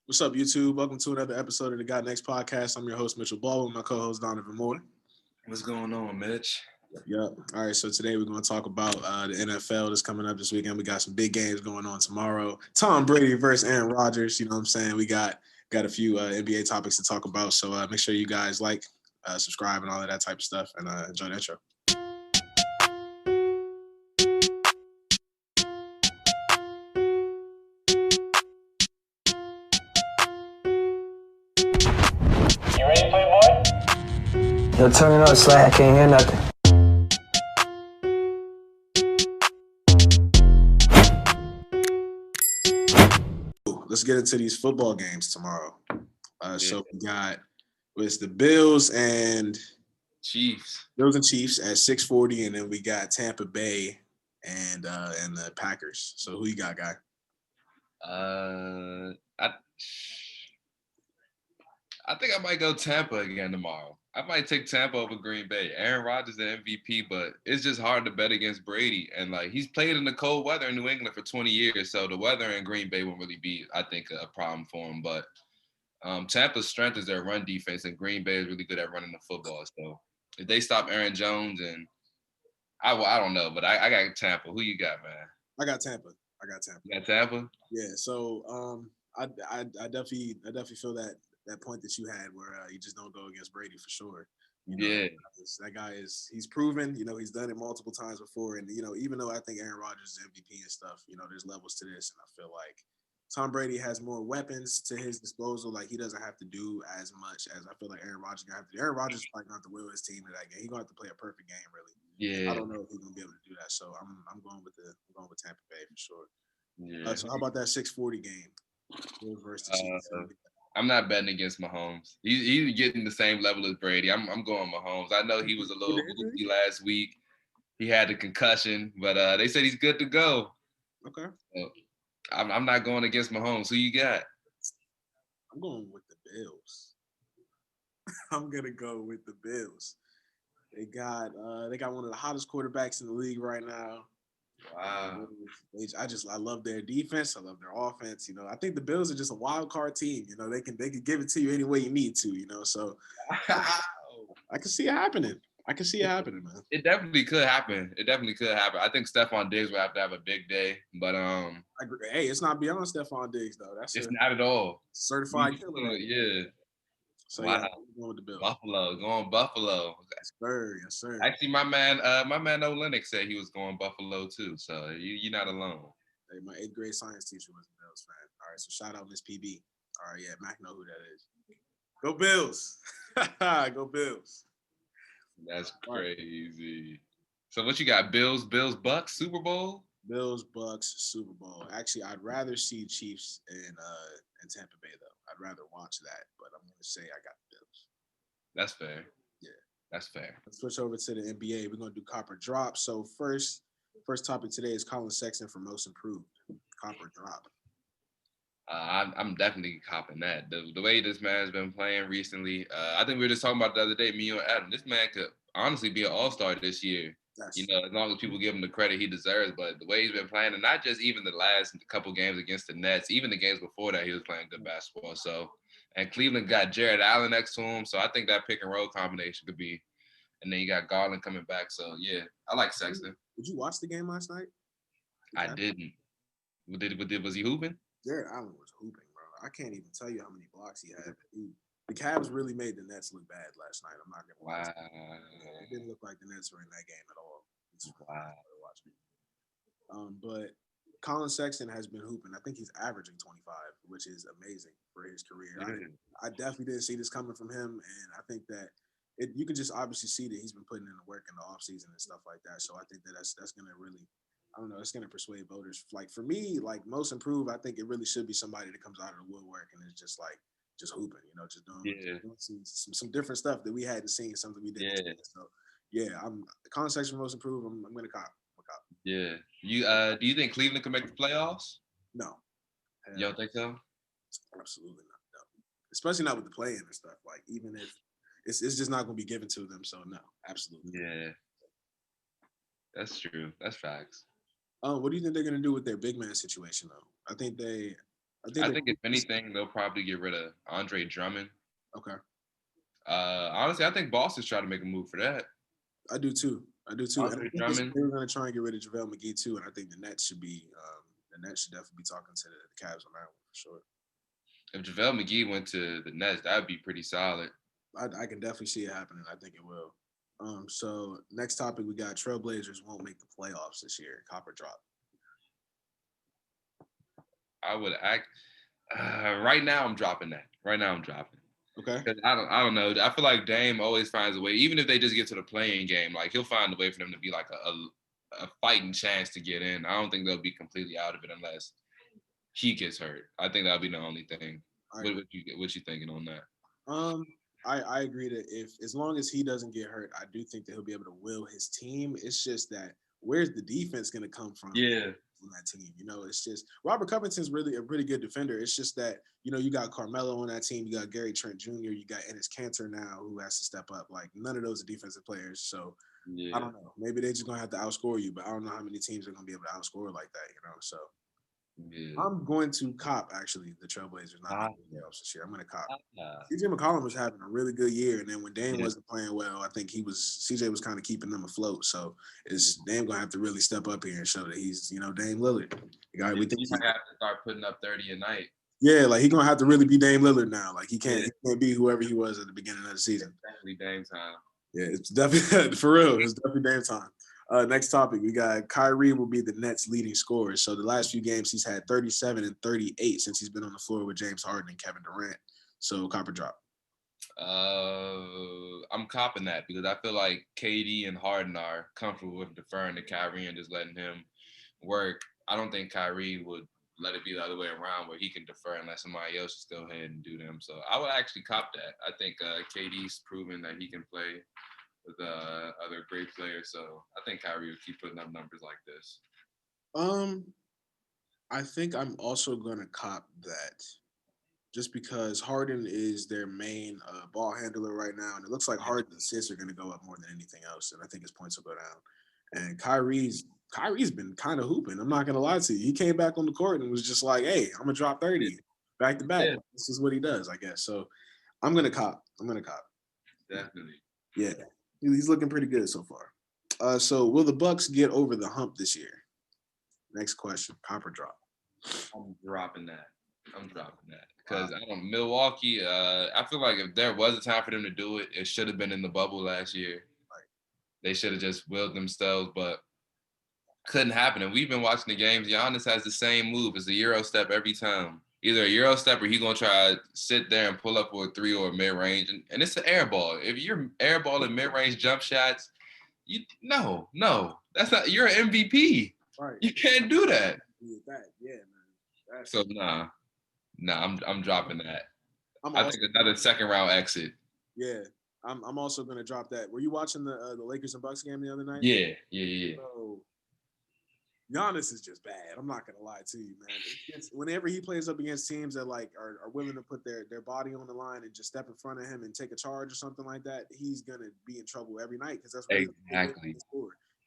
What's up, YouTube? Welcome to another episode of the Got Next podcast. I'm your host, Mitchell Ball, with my co-host, Donovan Moore. What's going on, Mitch? Yep. All right, so today we're going to talk about the NFL that's coming up this weekend. We got some big games going on tomorrow. Tom Brady versus Aaron Rodgers. You know what I'm saying? We got a few NBA topics to talk about. So make sure you guys like, subscribe, and all of that type of stuff, and enjoy the intro. You ready, Playboy? Yo, turn it up, Slay. I can't hear nothing. Let's get into these football games tomorrow. So we got it's the Bills and Chiefs. at 6:40, and then we got Tampa Bay and the Packers. So who you got, guy? I think I might go Tampa again tomorrow. I might take Tampa over Green Bay. Aaron Rodgers the MVP, but it's just hard to bet against Brady. And like he's played in the cold weather in New England for 20 years, so the weather in Green Bay won't really be, I think, a problem for him. But Tampa's strength is their run defense, and Green Bay is really good at running the football. So if they stop Aaron Jones, and I don't know, but I got Tampa. Who you got, man? I got Tampa. You got Tampa? Yeah. So I definitely feel that point that you had where you just don't go against Brady for sure. You know, Yeah. that guy he's proven. You know, he's done it multiple times before, and you know, even though I think Aaron Rodgers is MVP and stuff, you know, there's levels to this, and I feel like Tom Brady has more weapons to his disposal. Like he doesn't have to do as much as I feel like Aaron Rodgers gonna have to do. Aaron Rodgers is probably gonna have to will his team to that game. He's gonna have to play a perfect game, really. Yeah. I don't know if he's gonna be able to do that. So I'm going with Tampa Bay for sure. Yeah. So how about that 6:40 game? Bills versus the Chiefs. I'm not betting against Mahomes. He's getting the same level as Brady. I'm going Mahomes. I know he was a little woozy last week. He had a concussion, but they said he's good to go. Okay. So I'm not going against Mahomes. Who you got? I'm going with the Bills. I'm gonna go with the Bills. They got one of the hottest quarterbacks in the league right now. Wow. I love their defense. I love their offense. You know, I think the Bills are just a wild card team. You know, they can give it to you any way you need to. You know, so I can see it happening. Man. It definitely could happen. I think Stephon Diggs will have to have a big day, but Hey, it's not beyond Stephon Diggs though. it's not at all. Certified killer. Right? Yeah. So wow. Yeah, I'm going with the Bills. Going Buffalo. Yes, sir. Actually, my man Olenek said he was going Buffalo too. So you're not alone. Hey, my 8th grade science teacher was a Bills fan. All right, so shout out Miss PB. All right, yeah, Mac know who that is. Go Bills. Go Bills. That's crazy. So what you got? Bills, Bucks, Super Bowl? Bills, Bucks, Super Bowl. Actually, I'd rather see Chiefs in Tampa Bay though. I'd rather watch that, but I'm gonna say I got the Bills. That's fair. Yeah. That's fair. Let's switch over to the NBA. We're gonna do Copper Drop. So first topic today is Colin Sexton for Most Improved. Copper Drop. I'm definitely copping that. The way this man's been playing recently, I think we were just talking about the other day, me and Adam. This man could honestly be an all-star this year. Yes. You know, as long as people give him the credit he deserves. But the way he's been playing, and not just even the last couple games against the Nets, even the games before that, he was playing good basketball. So, and Cleveland got Jared Allen next to him, so I think that pick and roll combination could be. And then you got Garland coming back. So yeah, I like Sexton. Did you watch the game last night? I didn't. Was he hooping? Jared Allen was hooping, bro. I can't even tell you how many blocks he had. The Cavs really made the Nets look bad last night. I'm not gonna lie. Wow. It didn't look like the Nets were in that game at all. Wow. But Colin Sexton has been hooping. I think he's averaging 25, which is amazing for his career. I definitely didn't see this coming from him, and I think that you can just obviously see that he's been putting in the work in the offseason and stuff like that. So I think that that's going to really, I don't know, it's going to persuade voters. Like for me, like Most Improved, I think it really should be somebody that comes out of the woodwork and is just hooping, you know, just doing some different stuff that we hadn't seen, something we didn't. Yeah. So yeah, I'm Colin Sexton Most Improved. I'm going to cop. Yeah. You do you think Cleveland can make the playoffs? No. You don't think so? Absolutely not. No. Especially not with the play-in and stuff. Like even if it's just not going to be given to them. So no, absolutely. Yeah. That's true. That's facts. What do you think they're going to do with their big man situation though? I think I think if anything, they'll probably get rid of Andre Drummond. Okay. Honestly, I think Boston's trying to make a move for that. I do too. And I Andre think Drummond. they were going to try and get rid of JaVale McGee too. And I think the Nets should definitely be talking to the Cavs on that one for sure. If JaVale McGee went to the Nets, that'd be pretty solid. I can definitely see it happening. I think it will. So next topic, we got Trailblazers won't make the playoffs this year. Copper drop. I would act right now. I'm dropping that. Right now, I'm dropping. Okay. I don't know. I feel like Dame always finds a way. Even if they just get to the playing game, like he'll find a way for them to be like a fighting chance to get in. I don't think they'll be completely out of it unless he gets hurt. I think that'll be the only thing. What you thinking on that? I agree that if as long as he doesn't get hurt, I do think that he'll be able to will his team. It's just that where's the defense going to come from? Yeah. On that team, it's just Robert Covington's really a pretty good defender. It's just that you got Carmelo on that team, you got Gary Trent Jr., you got Enes Kanter now who has to step up. Like none of those are defensive players, so I don't know. Maybe they're just gonna have to outscore you, but I don't know how many teams are gonna be able to outscore like that. So I'm going to cop actually the Trailblazers not making the playoffs this year. I'm going to cop. CJ McCollum was having a really good year, and then when Dame wasn't playing well, I think CJ was kind of keeping them afloat. So it's Dame gonna have to really step up here and show that he's Dame Lillard. The guy we think he's gonna have to start putting up 30 a night. Yeah, like he's gonna have to really be Dame Lillard now. Like he can't be whoever he was at the beginning of the season. It's definitely Dame time. Yeah, it's definitely for real. It's definitely Dame time. Next topic, we got Kyrie will be the Nets' leading scorer. So the last few games, he's had 37 and 38 since he's been on the floor with James Harden and Kevin Durant. So copper drop. I'm copping that because I feel like KD and Harden are comfortable with deferring to Kyrie and just letting him work. I don't think Kyrie would let it be the other way around where he can defer and let somebody else just go ahead and do them. So I would actually cop that. I think KD's proven that he can play with other great players. So I think Kyrie will keep putting up numbers like this. I think I'm also going to cop that just because Harden is their main ball handler right now. And it looks like Harden's assists are going to go up more than anything else. And I think his points will go down. And Kyrie's been kind of hooping. I'm not going to lie to you. He came back on the court and was just like, hey, I'm going to drop 30 back to back. This is what he does, I guess. So I'm going to cop. Definitely. Yeah. He's looking pretty good so far. So will the Bucks get over the hump this year? Next question. Copper drop. I'm dropping that because Milwaukee. I feel like if there was a time for them to do it, it should have been in the bubble last year. Like they should have just willed themselves, but couldn't happen. And we've been watching the games. Giannis has the same move. It's a Euro step every time. Either a Euro step or he's going to try to sit there and pull up for a three or a mid-range. And it's an air ball. If you're airballing mid-range jump shots, no. That's not – you're an MVP. Right. You can't do that. Yeah, man. So, nah, I'm dropping that. I think another second-round exit. Yeah. I'm also going to drop that. Were you watching the Lakers and Bucks game the other night? Yeah. So, Giannis is just bad. I'm not gonna lie to you, man. Whenever he plays up against teams that like are willing to put their body on the line and just step in front of him and take a charge or something like that, he's gonna be in trouble every night because that's what exactly.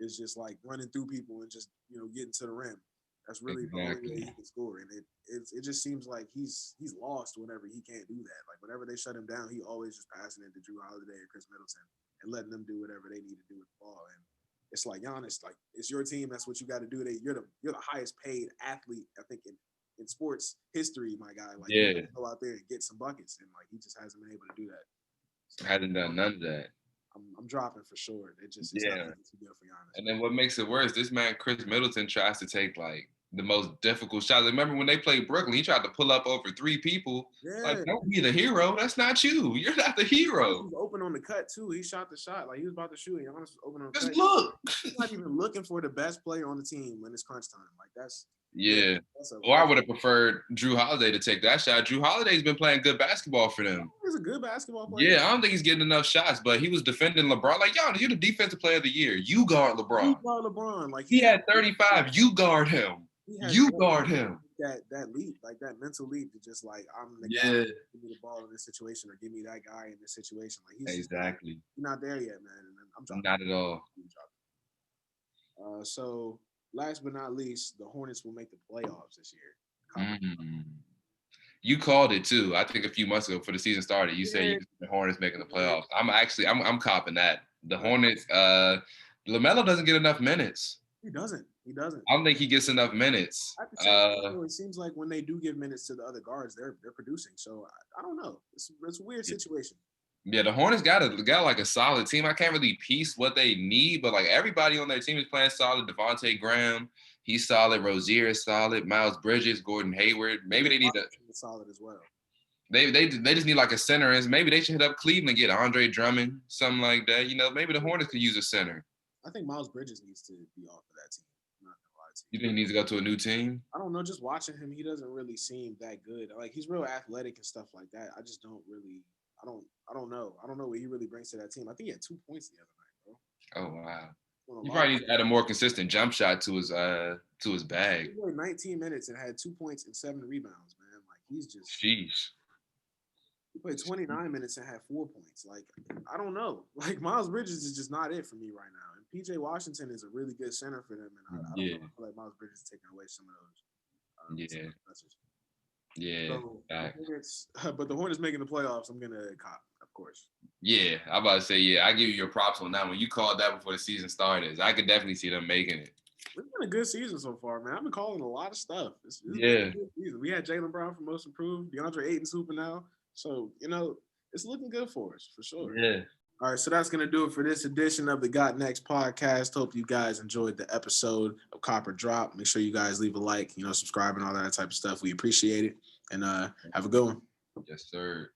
It's just like running through people and just getting to the rim. That's really the only way he can score, and it just seems like he's lost whenever he can't do that. Like whenever they shut him down, he always just passing it to Drew Holiday or Chris Middleton and letting them do whatever they need to do with the ball. And it's like Giannis, like it's your team. That's what you got to do. You're the highest paid athlete, I think, in sports history, my guy. Like, you go out there and get some buckets, and like he just hasn't been able to do that. So, hasn't done none of that. I'm dropping for sure. It's not too good for Giannis. And then what makes it worse? This man Chris Middleton tries to take like the most difficult shots. Remember when they played Brooklyn? He tried to pull up over three people. Yeah. Like, don't be the hero. That's not you. You're not the hero. He was open on the cut too. He shot the shot. Like he was about to shoot. Giannis was open on the cut. Just look. He's not even looking for the best player on the team when it's crunch time. Like that's. Yeah. Or I would have preferred Drew Holiday to take that shot. Drew Holiday's been playing good basketball for them. He's a good basketball player. Yeah, I don't think he's getting enough shots, but he was defending LeBron. Like, you're the defensive player of the year. You guard LeBron. You guard LeBron. Like he had 35. You guard him. You guard him. That leap, like that mental leap to just like I'm the guy. Give me the ball in this situation, or give me that guy in this situation. Like he's exactly. He's not there yet, man. And I'm dropping. Not at all. So last but not least, the Hornets will make the playoffs this year. You called it too. I think a few months ago before the season started, you said you could see the Hornets making the playoffs. I'm copping that. The Hornets, LaMelo doesn't get enough minutes. He doesn't. I don't think he gets enough minutes. At the same time, it seems like when they do give minutes to the other guards, they're producing. So I don't know. It's a weird situation. Yeah, the Hornets got like a solid team. I can't really piece what they need, but like everybody on their team is playing solid. Devontae Graham, he's solid. Rozier is solid. Miles Bridges, Gordon Hayward. Maybe they need solid as well. They just need like a center, and maybe they should hit up Cleveland, get Andre Drummond, something like that. Maybe the Hornets could use a center. I think Miles Bridges needs to be off of that team. I'm not gonna lie to you. You think he needs to go to a new team? I don't know. Just watching him, he doesn't really seem that good. Like he's real athletic and stuff like that. I just don't really. I don't know. I don't know what he really brings to that team. I think he had 2 points the other night, bro. Oh wow. You probably need to add a more consistent jump shot to his bag. He played 19 minutes and had 2 points and 7 rebounds, man. Like he's just. Sheesh. He played 29 minutes and had 4 points. Like, I don't know. Like, Miles Bridges is just not it for me right now. And P.J. Washington is a really good center for them. And I don't know. I feel like Miles Bridges is taking away some of those. So, but the Hornets making the playoffs, I'm going to cop, of course. Yeah, I'm about to say, I give you your props on that one. You called that before the season started. I could definitely see them making it. It's been a good season so far, man. I've been calling a lot of stuff. It's been a good season. We had Jaylen Brown for most improved. DeAndre Ayton's hooping now. So, it's looking good for us, for sure. Yeah. All right, so that's going to do it for this edition of the Got Next podcast. Hope you guys enjoyed the episode of Copper Drop. Make sure you guys leave a like, subscribe and all that type of stuff. We appreciate it. And have a good one. Yes, sir.